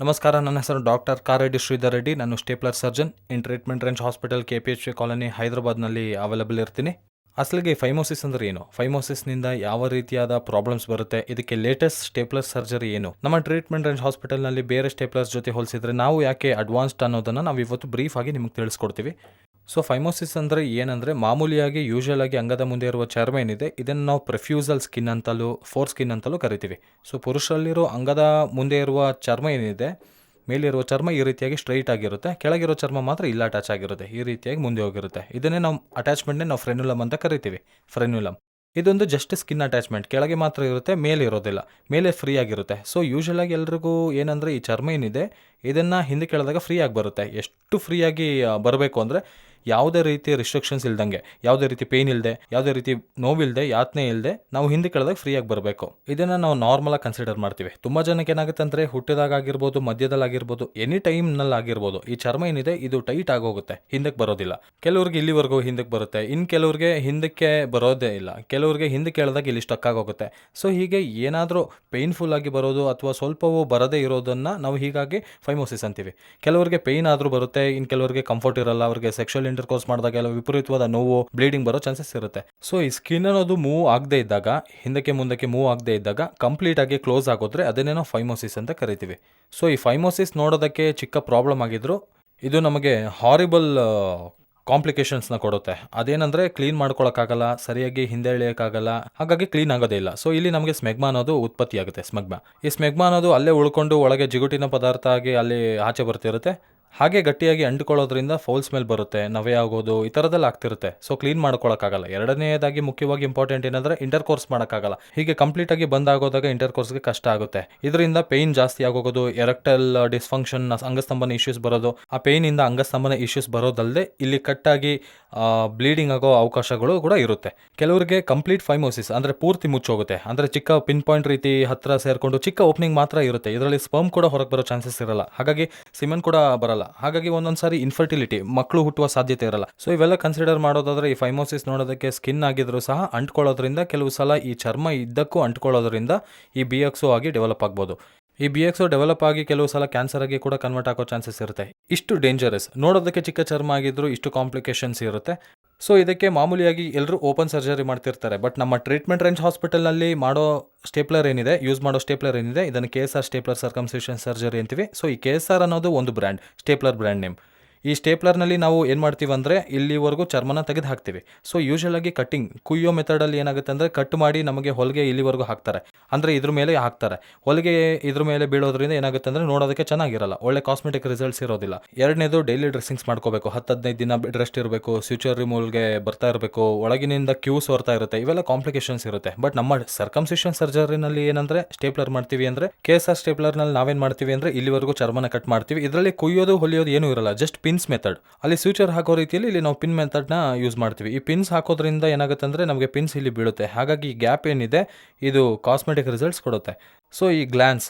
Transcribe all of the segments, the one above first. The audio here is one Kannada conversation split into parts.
ನಮಸ್ಕಾರ, ನನ್ನ ಹೆಸರು ಡಾಕ್ಟರ್ ಕಾರೆಡ್ಡಿ ಶ್ರೀಧರ್ ರೆಡ್ಡಿ. ನಾನು ಸ್ಟೇಪ್ಲರ್ ಸರ್ಜನ್ ಇನ್ treatment range hospital KPHP colony ಹೈದರಾಬಾದ್ನಲ್ಲಿ ಅವೈಲಬಲ್ ಇರ್ತೀನಿ. ಅಸಲಿಗೆ ಫೈಮೋಸಿಸ್ ಅಂದರೆ ಏನು, ಫೈಮೋಸಿಸ್ನಿಂದ ಯಾವ ರೀತಿಯಾದ ಪ್ರಾಬ್ಲಮ್ಸ್ ಬರುತ್ತೆ, ಇದಕ್ಕೆ ಲೇಟೆಸ್ಟ್ ಸ್ಟೇಪ್ಲರ್ ಸರ್ಜರಿ ಏನು, ನಮ್ಮ ಟ್ರೀಟ್ಮೆಂಟ್ ರೇಂಜ್ ಹಾಸ್ಪಿಟಲ್ನಲ್ಲಿ ಬೇರೆ ಸ್ಟೇಪ್ಲರ್ಸ್ ಜೊತೆ ಹೋಲಿಸಿದ್ರೆ ನಾವು ಯಾಕೆ ಅಡ್ವಾನ್ಸ್ಡ್ ಅನ್ನೋದನ್ನು ನಾವು ಇವತ್ತು ಬ್ರೀಫ್ ಆಗಿ ನಿಮಗೆ ತಿಳಿಸ್ಕೊಡ್ತೀವಿ. ಸೊ ಫೈಮೋಸಿಸ್ ಅಂದರೆ ಏನಂದರೆ, ಮಾಮೂಲಿಯಾಗಿ ಯೂಶುವಲ್ ಆಗಿ ಅಂಗದ ಮುಂದೆ ಇರುವ ಚರ್ಮ ಏನಿದೆ ಇದನ್ನು ನಾವು ಪ್ರೆಫ್ಯೂಸಲ್ ಸ್ಕಿನ್ ಅಂತಲೂ ಫೋರ್ ಸ್ಕಿನ್ ಅಂತಲೂ ಕರಿತೀವಿ. ಸೊ ಪುರುಷರಲ್ಲಿರೋ ಅಂಗದ ಮುಂದೆ ಇರುವ ಚರ್ಮ ಏನಿದೆ, ಮೇಲಿರುವ ಚರ್ಮ ಈ ರೀತಿಯಾಗಿ ಸ್ಟ್ರೈಟ್ ಆಗಿರುತ್ತೆ, ಕೆಳಗಿರೋ ಚರ್ಮ ಮಾತ್ರ ಇಲ್ಲ ಅಟ್ಯಾಚ್ ಆಗಿರುತ್ತೆ, ಈ ರೀತಿಯಾಗಿ ಮುಂದೆ ಹೋಗಿರುತ್ತೆ. ಇದನ್ನೇ ನಾವು ಅಟ್ಯಾಚ್ಮೆಂಟ್ನೇ ನಾವು ಫ್ರೆನ್ಯುಲಮ್ ಅಂತ ಕರಿತೀವಿ. ಫ್ರೆನ್ಯುಲಮ್ ಇದೊಂದು ಜಸ್ಟ್ ಸ್ಕಿನ್ ಅಟ್ಯಾಚ್ಮೆಂಟ್, ಕೆಳಗೆ ಮಾತ್ರ ಇರುತ್ತೆ, ಮೇಲೆ ಇರೋದಿಲ್ಲ, ಮೇಲೆ ಫ್ರೀ ಆಗಿರುತ್ತೆ. ಸೊ ಯೂಶುವಲ್ ಆಗಿ ಎಲ್ರಿಗೂ ಏನಂದರೆ ಈ ಚರ್ಮ ಏನಿದೆ ಇದನ್ನು ಹಿಂದೆ ಕೆಳದಾಗ ಫ್ರೀ ಆಗಿ ಬರುತ್ತೆ. ಎಷ್ಟು ಫ್ರೀಯಾಗಿ ಬರಬೇಕು ಅಂದರೆ ಯಾವುದೇ ರೀತಿ ರಿಸ್ಟ್ರಿಕ್ಷನ್ಸ್ ಇಲ್ದಂಗೆ, ಯಾವುದೇ ರೀತಿ ಪೇಯ್ನ್ ಇಲ್ಲದೆ, ಯಾವುದೇ ರೀತಿ ನೋವಿಲ್ಲದೆ, ಯಾತನೆ ಇಲ್ಲದೆ ನಾವು ಹಿಂದೆ ಕೆಳದಾಗ ಫ್ರೀಯಾಗಿ ಬರಬೇಕು. ಇದನ್ನು ನಾವು ನಾರ್ಮಲಾಗಿ ಕನ್ಸಿಡರ್ ಮಾಡ್ತೀವಿ. ತುಂಬ ಜನಕ್ಕೆ ಏನಾಗುತ್ತೆ ಅಂದರೆ ಹುಟ್ಟಿದಾಗ ಆಗಿರ್ಬೋದು, ಮಧ್ಯದಲ್ಲಿ ಆಗಿರ್ಬೋದು, ಎನಿ ಟೈಮ್ನಲ್ಲಿ ಆಗಿರ್ಬೋದು, ಈ ಚರ್ಮ ಏನಿದೆ ಇದು ಟೈಟ್ ಆಗೋಗುತ್ತೆ, ಹಿಂದಕ್ಕೆ ಬರೋದಿಲ್ಲ. ಕೆಲವ್ರಿಗೆ ಇಲ್ಲಿವರೆಗೂ ಹಿಂದಕ್ಕೆ ಬರುತ್ತೆ, ಇನ್ನು ಕೆಲವ್ರಿಗೆ ಹಿಂದಕ್ಕೆ ಬರೋದೇ ಇಲ್ಲ, ಕೆಲವ್ರಿಗೆ ಹಿಂದಕ್ಕೆ ಎಳೆದಾಗ ಇಲ್ಲಿ ಸ್ಟಕ್ ಆಗೋಗುತ್ತೆ. ಸೊ ಹೀಗೆ ಏನಾದರೂ ಪೇಯ್ನ್ಫುಲ್ ಆಗಿ ಬರೋದು ಅಥವಾ ಸ್ವಲ್ಪವೂ ಬರದೇ ಇರೋದನ್ನು ನಾವು ಹೀಗಾಗಿ ಫೈಮೋಸಿಸ್ ಅಂತೀವಿ. ಕೆಲವರಿಗೆ ಪೇಯ್ನ್ ಆದರೂ ಬರುತ್ತೆ, ಇನ್ನು ಕೆಲವರಿಗೆ ಕಂಫರ್ಟ್ ಇರಲ್ಲ, ಅವರಿಗೆ ಸೆಕ್ಷುವಲ್ ಇಂಟರ್ಕೋರ್ಸ್ ಮಾಡಿದಾಗ ಎಲ್ಲ ವಿಪರೀತವಾದ ನೋವು, ಬ್ಲೀಡಿಂಗ್ ಬರೋ ಚಾನ್ಸಸ್ ಇರುತ್ತೆ. ಸೊ ಈ ಸ್ಕಿನ್ ಅನ್ನೋದು ಮೂವ್ ಆಗದೆ ಇದ್ದಾಗ, ಹಿಂದಕ್ಕೆ ಮುಂದಕ್ಕೆ ಮೂವ್ ಆಗದೆ ಇದ್ದಾಗ ಕಂಪ್ಲೀಟ್ ಆಗಿ ಕ್ಲೋಸ್ ಆಗೋದ್ರೆ ಅದನ್ನೇ ನಾವು ಫೈಮೋಸಿಸ್ ಅಂತ ಕರಿತೀವಿ. ಸೊ ಈ ಫೈಮೋಸಿಸ್ ನೋಡೋದಕ್ಕೆ ಚಿಕ್ಕ ಪ್ರಾಬ್ಲಮ್ ಆಗಿದ್ರು ಇದು ನಮಗೆ ಹಾರಿಬಲ್ ಕಾಂಪ್ಲಿಕೇಶನ್ಸ್ನ ಕೊಡುತ್ತೆ. ಅದೇನಂದರೆ ಕ್ಲೀನ್ ಮಾಡ್ಕೊಳಕ್ಕಾಗಲ್ಲ, ಸರಿಯಾಗಿ ಹಿಂದೆ ಎಳೆಯೋಕ್ಕಾಗಲ್ಲ, ಹಾಗಾಗಿ ಕ್ಲೀನ್ ಆಗೋದೇ ಇಲ್ಲ. ಸೊ ಇಲ್ಲಿ ನಮಗೆ ಸ್ಮೆಗ್ಮಾ ಅನ್ನೋದು ಉತ್ಪತ್ತಿ ಆಗುತ್ತೆ. ಈ ಸ್ಮೆಗ್ಮಾ ಅನ್ನೋದು ಅಲ್ಲೇ ಉಳ್ಕೊಂಡು ಒಳಗೆ ಜಿಗುಟಿನ ಪದಾರ್ಥ ಆಗಿ ಅಲ್ಲಿ ಆಚೆ ಬರ್ತಿರುತ್ತೆ. ಹಾಗೆ ಗಟ್ಟಿಯಾಗಿ ಅಂಟ್ಕೊಳ್ಳೋದ್ರಿಂದ ಫೌಲ್ ಸ್ಮೆಲ್ ಬರುತ್ತೆ, ನವೆ ಆಗೋದು, ಈ ಥರದ್ದೆಲ್ಲ ಆಗ್ತಿರುತ್ತೆ. ಸೊ ಕ್ಲೀನ್ ಮಾಡ್ಕೊಳಕ್ಕಾಗಲ್ಲ. ಎರಡನೇದಾಗಿ ಮುಖ್ಯವಾಗಿ ಇಂಪಾರ್ಟೆಂಟ್ ಏನಂದರೆ ಇಂಟರ್ಕೋರ್ಸ್ ಮಾಡೋಕ್ಕಾಗಲ್ಲ. ಹೀಗೆ ಕಂಪ್ಲೀಟಾಗಿ ಬಂದಾಗೋದಾಗ ಇಂಟರ್ಕೋರ್ಸ್ಗೆ ಕಷ್ಟ ಆಗುತ್ತೆ. ಇದರಿಂದ ಪೇಯ್ನ್ ಜಾಸ್ತಿ ಆಗೋಗೋದು, ಎರೆಕ್ಟೈಲ್ ಡಿಸ್ಫಂಕ್ಷನ್, ಅಂಗಸ್ತಂಭನ ಇಶ್ಯೂಸ್ ಬರೋದು, ಆ ಪೇಯ್ನಿಂದ ಅಂಗಸ್ತಂಭನ ಇಶ್ಯೂಸ್ ಬರೋದಲ್ಲದೆ ಇಲ್ಲಿ ಕಟ್ಟಾಗಿ ಬ್ಲೀಡಿಂಗ್ ಆಗೋ ಅವಕಾಶಗಳು ಕೂಡ ಇರುತ್ತೆ. ಕೆಲವರಿಗೆ ಕಂಪ್ಲೀಟ್ ಫೈಮೋಸಿಸ್ ಅಂದರೆ ಪೂರ್ತಿ ಮುಚ್ಚೋಗುತ್ತೆ, ಅಂದರೆ ಚಿಕ್ಕ ಪಿನ್ ಪಾಯಿಂಟ್ ರೀತಿ ಹತ್ತಿರ ಸೇರಿಕೊಂಡು ಚಿಕ್ಕ ಓಪನಿಂಗ್ ಮಾತ್ರ ಇರುತ್ತೆ. ಇದರಲ್ಲಿ ಸ್ಪರ್ಮ್ ಕೂಡ ಹೊರಗೆ ಬರೋ ಚಾನ್ಸಸ್ ಇರಲ್ಲ, ಹಾಗಾಗಿ ಸಿಮೆನ್ ಕೂಡ ಬರಲ್ಲ. ಹಾಗಾಗಿ ಒಂದೊಂದು ಸಾರಿ ಇನ್ಫರ್ಟಿಲಿಟಿ, ಮಕ್ಕಳು ಹುಟ್ಟುವ ಸಾಧ್ಯತೆ ಇರಲ್ಲ. ಸೊ ಇವೆಲ್ಲ ಕನ್ಸಿಡರ್ ಮಾಡೋದಾದ್ರೆ ಈ ಫೈಮೋಸಿಸ್ ನೋಡೋದಕ್ಕೆ ಸ್ಕಿನ್ ಆಗಿದ್ರು ಸಹ ಅಂಟ್ಕೊಳ್ಳೋದ್ರಿಂದ, ಕೆಲವು ಸಲ ಈ ಚರ್ಮ ಇದ್ದಕ್ಕೂ ಅಂಟ್ಕೊಳ್ಳೋದ್ರಿಂದ ಈ BXO ಆಗಿ ಡೆವಲಪ್ ಆಗ್ಬೋದು. ಈ BXO ಡೆವಲಪ್ ಆಗಿ ಕೆಲವು ಸಲ ಕ್ಯಾನ್ಸರ್ ಆಗಿ ಕೂಡ ಕನ್ವರ್ಟ್ ಆಗೋ ಚಾನ್ಸಸ್ ಇರುತ್ತೆ. ಇಷ್ಟು ಡೇಂಜರಸ್, ನೋಡೋದಕ್ಕೆ ಚಿಕ್ಕ ಚರ್ಮ ಆಗಿದ್ರು ಇಷ್ಟು ಕಾಂಪ್ಲಿಕೇಶನ್ಸ್ ಇರುತ್ತೆ. ಸೊ ಇದಕ್ಕೆ ಮಾಮೂಲಿಯಾಗಿ ಎಲ್ಲರೂ ಓಪನ್ ಸರ್ಜರಿ ಮಾಡ್ತಿರ್ತಾರೆ. ಬಟ್ ನಮ್ಮ ಟ್ರೀಟ್ಮೆಂಟ್ ರೇಂಜ್ ಹಾಸ್ಪಿಟಲ್ನಲ್ಲಿ ಮಾಡೋ ಸ್ಟೇಪ್ಲರ್ ಏನಿದೆ, ಯೂಸ್ ಮಾಡೋ ಸ್ಟೇಪ್ಲರ್ ಏನಿದೆ, ಇದನ್ನು KSR ಸ್ಟೇಪ್ಲರ್ ಸರ್ಕಮ್ಸಿಷನ್ ಸರ್ಜರಿ ಅಂತೀವಿ. ಸೊ ಈ KSR ಅನ್ನೋದು ಒಂದು ಬ್ರ್ಯಾಂಡ್, ಸ್ಟೇಪ್ಲರ್ ಬ್ರ್ಯಾಂಡ್ ನೇಮ್. ಈ ಸ್ಟೇಪ್ಲರ್ನಲ್ಲಿ ನಾವು ಏನು ಮಾಡ್ತೀವಿ ಅಂದರೆ ಇಲ್ಲಿವರೆಗೂ ಚರ್ಮನ ತೆಗೆದು ಹಾಕ್ತೀವಿ. ಸೊ ಯೂಶುವಲ್ ಆಗಿ ಕಟ್ಟಿಂಗ್, ಕುಯ್ಯೋ ಮೆಥಡಲ್ಲಿ ಏನಾಗುತ್ತೆ ಅಂದರೆ ಕಟ್ ಮಾಡಿ ನಮಗೆ ಹೊಲಿಗೆ ಇಲ್ಲಿವರೆಗೂ ಹಾಕ್ತಾರೆ, ಅಂದರೆ ಇದ್ರ ಮೇಲೆ ಹಾಕ್ತಾರೆ. ಹೊಲಿಗೆ ಇದ್ರ ಮೇಲೆ ಬೀಳೋದ್ರಿಂದ ಏನಾಗುತ್ತೆ ಅಂದರೆ ನೋಡೋದಕ್ಕೆ ಚೆನ್ನಾಗಿರಲ್ಲ, ಒಳ್ಳೆ ಕಾಸ್ಮೆಟಿಕ್ ರಿಸಲ್ಟ್ಸ್ ಇರೋದಿಲ್ಲ. ಎರಡನೇದು ಡೈಲಿ ಡ್ರೆಸ್ಸಿಂಗ್ಸ್ ಮಾಡ್ಕೋಬೇಕು, 10-15 ದಿನ ಬೆಡ್ ರೆಸ್ಟ್ ಇರಬೇಕು, ಸ್ಯೂಚರ್ ರಿಮೂವ್ಗೆ ಬರ್ತಾ ಇರಬೇಕು, ಒಳಗಿನಿಂದ ಕ್ಯೂಸ್ ಬರ್ತಾ ಇರುತ್ತೆ, ಇವೆಲ್ಲ ಕಾಂಪ್ಲಿಕೇಶನ್ಸ್ ಇರುತ್ತೆ. ಬಟ್ ನಮ್ಮ ಸರ್ಕಮ್ಸಿಷನ್ ಸರ್ಜರಿನಲ್ಲಿ ಏನಂದರೆ ಸ್ಟೇಪ್ಲರ್ ಮಾಡ್ತೀವಿ ಅಂದರೆ KSR ಸ್ಟೇಪ್ಲರ್ನಲ್ಲಿ ನಾವೇನು ಮಾಡ್ತೀವಿ ಅಂದರೆ ಇಲ್ಲಿವರೆಗೂ ಚರ್ಮನ ಕಟ್ ಮಾಡ್ತೀವಿ. ಇದರಲ್ಲಿ ಕುಯ್ಯೋದು ಹೊಲಿಯೋದು ಏನೂ ಇರಲ್ಲ, ಜಸ್ಟ್ ಪಿನ್ಸ್ ಮೆಥಡ್. ಅಲ್ಲಿ ಸ್ಯೂಚರ್ ಹಾಕೋ ರೀತಿಯಲ್ಲಿ ಇಲ್ಲಿ ನಾವು ಪಿನ್ ಮೆಥಡ್ನ ಯೂಸ್ ಮಾಡ್ತೀವಿ. ಈ ಪಿನ್ಸ್ ಹಾಕೋದ್ರಿಂದ ಏನಾಗುತ್ತೆ ಅಂದರೆ ನಮಗೆ ಪಿನ್ಸ್ ಇಲ್ಲಿ ಬೀಳುತ್ತೆ, ಹಾಗಾಗಿ ಈ ಗ್ಯಾಪ್ ಏನಿದೆ ಇದು ಕಾಸ್ಮೆಟಿಕ್ ರಿಸಲ್ಟ್ಸ್ ಕೊಡುತ್ತೆ. ಸೊ ಈ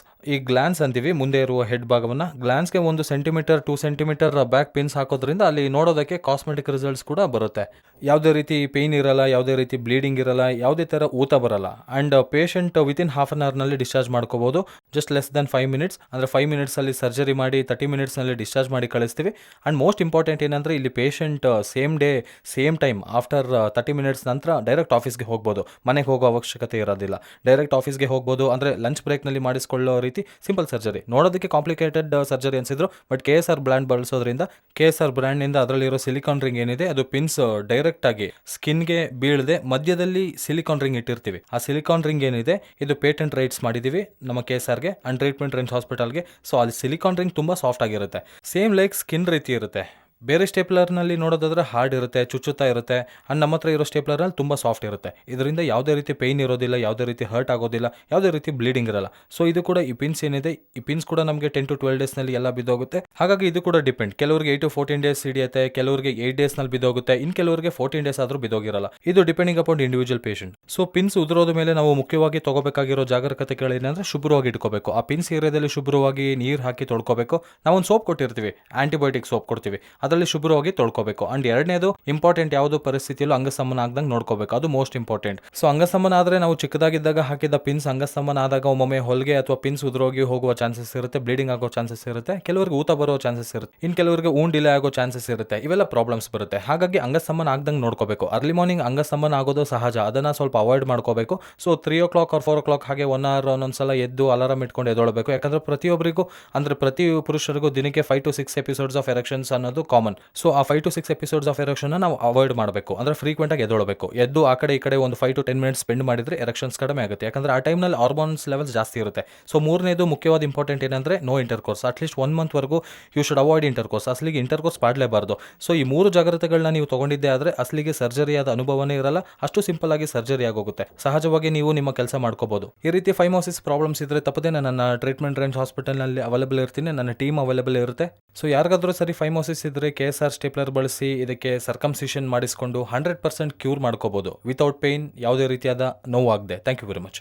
ಗ್ಲ್ಯಾನ್ಸ್ ಅಂತೀವಿ, ಮುಂದೆ ಇರುವ ಹೆಡ್ ಭಾಗವನ್ನು. ಗ್ಲ್ಯಾನ್ಸ್ಗೆ 1 ಸೆಂಟಿಮೀಟರ್ 2 ಸೆಂಟಿಮೀಟರ್ ಬ್ಯಾಕ್ ಪಿನ್ಸ್ ಹಾಕೋದ್ರಿಂದ ಅಲ್ಲಿ ನೋಡೋದಕ್ಕೆ ಕಾಸ್ಮೆಟಿಕ್ ರಿಸಲ್ಟ್ಸ್ ಕೂಡ ಬರುತ್ತೆ. ಯಾವುದೇ ರೀತಿ ಪೇಯ್ನ್ ಇರಲ್ಲ, ಯಾವುದೇ ರೀತಿ ಬ್ಲೀಡಿಂಗ್ ಇರಲ್ಲ, ಯಾವುದೇ ಥರ ಊತ ಬರಲ್ಲ. And patient within half an ಅವರ್ನಲ್ಲಿ ಡಿಸ್ಚಾರ್ಜ್ ಮಾಡ್ಕೋಬೋದು, ಜಸ್ಟ್ ಲೆಸ್ ದೆನ್ 5 ಮಿನಿಟ್ಸ್. ಅಂದರೆ 5 ಮಿನಿಟ್ಸಲ್ಲಿ ಸರ್ಜರಿ ಮಾಡಿ 30 ಮಿನಿಟ್ಸ್ನಲ್ಲಿ ಡಿಸ್ಚಾರ್ಜ್ ಮಾಡಿ ಕಳಿಸ್ತೀವಿ. ಆ್ಯಂಡ್ ಮೋಸ್ಟ್ ಇಂಪಾರ್ಟೆಂಟ್ ಏನಂದರೆ ಇಲ್ಲಿ patient same day same time after 30 minutes ನಂತರ ಡೈರೆಕ್ಟ್ ಆಫೀಸ್ಗೆ ಹೋಗ್ಬೋದು, ಮನೆಗೆ ಹೋಗೋ ಅವಶ್ಯಕತೆ ಇರೋದಿಲ್ಲ. ಡೈರೆಕ್ಟ್ ಆಫೀಸ್ಗೆ ಹೋಗ್ಬೋದು, ಅಂದರೆ ಲಂಚ್ ಬ್ರೇಕ್ನಲ್ಲಿ ಮಾಡಿಸ್ಕೊಳ್ಳೋ ರೀತಿ ಸಿಂಪಲ್ ಸರ್ಜರಿ. ನೋಡೋದಕ್ಕೆ ಕಾಂಪ್ಲಿಕೇಟೆಡ್ ಸರ್ಜರಿ ಅನಿಸಿದ್ರು, ಬಟ್ KSR ಬ್ರ್ಯಾಂಡ್ ಬಳಸೋದ್ರಿಂದ, KSR ಬ್ರ್ಯಾಂಡ್ನಿಂದ ಅದರಲ್ಲಿರೋ ಸಿಲಿಕಾನ್ ರಿಂಗ್ ಏನಿದೆ ಅದು ಪಿನ್ಸ್ ಡೈರೆಕ್ಟ್ ಆಗಿ ಸ್ಕಿನ್ಗೆ ಬೀಳದೆ ಮಧ್ಯದಲ್ಲಿ ಸಿಲಿಕಾನ್ ರಿಂಗ್ ಇಟ್ಟಿರ್ತೀವಿ. ಆ ಸಿಲಿಕಾನ್ ರಿಂಗ್ ಏನಿದೆ ಇದು ಪೇಟೆಂಟ್ ರೈಟ್ಸ್ ಮಾಡಿದ್ದೀವಿ ನಮ್ಮ KSRಗೆ ಅಂಡ್ ಟ್ರೀಟ್ಮೆಂಟ್ ರೇಂಜ್ ಹಾಸ್ಪಿಟಲ್ಗೆ. ಸೊ ಅಲ್ಲಿ ಸಿಲಿಕಾನ್ ರಿಂಗ್ ತುಂಬ ಸಾಫ್ಟ್ ಆಗಿರುತ್ತೆ, ಸೇಮ್ ಲೈಕ್ ಸ್ಕಿನ್ ರೀತಿ ಇರುತ್ತೆ. ಬೇರೆ ಸ್ಟೇಪ್ಲರ್ನಲ್ಲಿ ನೋಡೋದಾದ್ರೆ ಹಾರ್ಡ್ ಇರುತ್ತೆ, ಚುಚ್ಚುತ್ತಾ ಇರುತ್ತೆ. ಆ್ಯಂಡ್ ನಮ್ಮ ಹತ್ರ ಇರೋ ಸ್ಟೇಪ್ಲರ್ನಲ್ಲಿ ತುಂಬ ಸಾಫ್ಟ್ ಇರುತ್ತೆ. ಇದರಿಂದ ಯಾವುದೇ ರೀತಿ ಪೇಯ್ನ್ ಇರೋದಿಲ್ಲ, ಯಾವುದೇ ರೀತಿ ಹರ್ಟ್ ಆಗೋದಿಲ್ಲ, ಯಾವುದೇ ರೀತಿ ಬ್ಲೀಡಿಂಗ್ ಇರಲ್ಲ. ಸೊ ಇದು ಕೂಡ ಈ ಪಿನ್ಸ್ ಏನಿದೆ, ಈ ಪಿನ್ಸ್ ಕೂಡ ನಮಗೆ 10 to 12 ಡೇಸ್ನಲ್ಲಿ ಎಲ್ಲ ಬಿದ್ದೋಗುತ್ತೆ. ಹಾಗಾಗಿ ಇದು ಕೂಡ ಡಿಪೆಂಡ್, ಕೆಲವರಿಗೆ 8 to 14 ಡೇಸ್ ಹಿಡಿಯುತ್ತೆ, ಕೆಲವರಿಗೆ 8 ಡೇಸ್ನಲ್ಲಿ ಬಿದ್ದೋಗುತ್ತೆ, ಇನ್ನು ಕೆಲವರಿಗೆ 14 ಡೇಸ್ ಆದರೂ ಬಿದ್ದೋಗಿರಲ್ಲ. ಇದು depending upon individual patient. So pins ಉದುರೋದ ಮೇಲೆ ನಾವು ಮುಖ್ಯವಾಗಿ ತಗೋಬೇಕಾಗಿರೋ ಜಾಗರೂಕತೆಗಳೇನೆಂದರೆ ಶುಭ್ರವಾಗಿ ಇಟ್ಕೋಬೇಕು. ಆ ಪಿನ್ಸ್ ಏರಿಯಾದಲ್ಲಿ ಶುಭ್ರವಾಗಿ ನೀರು ಹಾಕಿ ತೊಳ್ಕೋಬೇಕು. ನಾವೊಂದು ಸೋಪ್ ಕೊಟ್ಟಿರ್ತೀವಿ, ಆಂಟಿಬಯೋಟಿಕ್ ಸೋಪ್ ಕೊಡ್ತೀವಿ, ಅದರಲ್ಲಿ ಅದರಲ್ಲಿ ಶುಭ್ರವಾಗಿ ತೊಳ್ಕೊಬೇಕು. ಅಂಡ್ ಎರಡನೇದು ಇಂಪಾರ್ಟೆಂಟ್ ಯಾವುದು ಪರಿಸ್ಥಿತಿಯಲ್ಲೂ ಅಂಗಸ್ತಂಭನ ಆಗ್ದಂಗೆ ನೋಡ್ಕೋಬೇಕು, ಅದು ಮೋಸ್ಟ್ ಇಂಪಾರ್ಟೆಂಟ್. ಸೊ ಅಂಗಸ್ತಂಭನ ಆದ್ರೆ ನಾವು ಚಿಕ್ಕದಾಗಿದ್ದಾಗ ಹಾಕಿದ ಪಿನ್ಸ್ ಅಂಗಸ್ತಂಭನ ಆದಾಗ ಒಮ್ಮೊಮ್ಮೆ ಹೊಲಿಗೆ ಅಥವಾ ಪಿನ್ಸ್ ಉದುರೋಗಿ ಹೋಗುವ ಚಾನ್ಸಸ್ ಇರುತ್ತೆ, ಬ್ಲೀಡಿಂಗ್ ಆಗೋ ಚಾನ್ಸಸ್ ಇರುತ್ತೆ, ಕೆಲವರಿಗೆ ಊತ ಬರೋ ಚಾನ್ಸಸ್ ಇರುತ್ತೆ, ಇನ್ನು ಕೆಲವರಿಗೆ ಡಿಲೇ ಆಗೋ ಚಾನ್ಸಸ್ ಇರುತ್ತೆ. ಇವೆಲ್ಲ ಪ್ರಾಬ್ಲಮ್ಸ್ ಬರುತ್ತೆ. ಹಾಗಾಗಿ ಅಂಗಸ್ತಂಭನ ಆಗ್ದಂಗೆ ನೋಡ್ಕೋಬೇಕು. ಅರ್ಲಿ ಮಾರ್ನಿಂಗ್ ಅಂಗಸ್ತಂಭನ ಆಗೋದು ಸಹಜ, ಅದನ್ನ ಸ್ವಲ್ಪ ಅವಾಯ್ಡ್ ಮಾಡ್ಕೋಬೇಕು. ಸೊ 3 or 4 ಹಾಗೆ 1 hour ಒಂದೊಂದ್ಸಲ ಎದ್ದು ಅಲಾರಾಮ್ ಇಟ್ಕೊಂಡು ಎದ್ದೊಳಬೇಕು. ಯಾಕಂದ್ರೆ ಪ್ರತಿಯೊಬ್ಬರಿಗೂ ಅಂದ್ರೆ ಪ್ರತಿ ಪುರುಷರಿಗೂ ದಿನಕ್ಕೆ 5 to 6 ಎಪಿಸೋಡ್ಸ್ ಆಫ್ ಎರೆಕ್ಷನ್ಸ್ ಅನ್ನೋದು ಕಾಮನ್. ಸೊ ಆ 5 to 6 ಎಪಿಸೋಡ್ಸ್ ಆಫ್ ಎರೆಕ್ಷನ್ ನಾವು ಅವಾಯ್ಡ್ ಮಾಡಬೇಕು. ಅಂದ್ರೆ ಫ್ರೀಕ್ವೆಂಟ್ ಆಗಿ ಎದ್ದೊಳಬೇಕು. ಎದ್ದು ಆ ಕಡೆ ಈ ಕಡೆ ಒಂದು 5 to 10 minutes ಸ್ಪೆಂಡ್ ಮಾಡಿದ್ರೆ ಎರೆಕ್ಷನ್ಸ್ ಕಡಿಮೆ ಆಗುತ್ತೆ. ಯಾಕಂದ್ರೆ ಆ ಟೈಮ್ನಲ್ಲಿ ಹಾರ್ಮೋನ್ಸ್ ಲೆವೆಲ್ಸ್ ಜಾಸ್ತಿ ಇರುತ್ತೆ. ಸೊ ಮೂರನೇದು ಮುಖ್ಯವಾದ ಇಂಪಾರ್ಟೆಂಟ್ ಏನಂದ್ರೆ ನೋ ಇಂಟರ್ಕೋರ್ಸ್. ಅಟ್ಲೀಸ್ಟ್ 1 month ವರೆಗೂ ಯು ಶುಡ್ ಅವಾಯ್ಡ್ ಇಂಟರ್ಕೋರ್ಸ್. ಅಸಲಿಗೆ ಇಂಟರ್ಕೋರ್ಸ್ ಮಾಡಲೇಬಾರ್ದು. ಸೊ ಈ 3 ಜಾಗ್ರತೆಗಳನ್ನ ನೀವು ತಗೊಂಡಿದ್ದೆ ಆದ್ರೆ ಅಸಲಿಗೆ ಸರ್ಜರಿ ಆದ ಅನುಭವನೇ ಇರಲ್ಲ, ಅಷ್ಟು ಸಿಂಪಲ್ ಆಗಿ ಸರ್ಜರಿ ಆಗೋಗುತ್ತೆ. ಸಹಜವಾಗಿ ನೀವು ನಿಮ್ಮ ಕೆಲಸ ಮಾಡ್ಕೋಬಹುದು. ಈ ರೀತಿ ಫೈಮೋಸಿಸ್ ಪ್ರಾಬ್ಲಮ್ಸ್ ಇದ್ರೆ ತಪ್ಪದೆ ನನ್ನ ಟ್ರೀಟ್ಮೆಂಟ್ ರೇಂಜ್ ಹಾಸ್ಪಿಟಲ್ನಲ್ಲಿ ಅವೈಲೇಬಲ್ ಇರ್ತೀನಿ, ನನ್ನ ಟೀಮ್ ಅವೈಲೇಬಲ್ ಇರುತ್ತೆ. ಸೊ ಯಾರಿಗಾದ್ರೂ ಸರಿ ಫೈಮೋಸಿಸ್ ಇದ್ರೆ KSR ಸ್ಟೇಪ್ಲರ್ ಬಳಸಿ ಇದಕ್ಕೆ ಸರ್ಕಮ್ಸಿಷನ್ ಮಾಡಿಸ್ಕೊಂಡು 100% ಕ್ಯೂರ್ ಮಾಡ್ಕೋಬಹುದು ವಿತೌಟ್ ಪೇನ್, ಯಾವುದೇ ರೀತಿಯಾದ ನೋವಾಗದೆ. Thank you very much.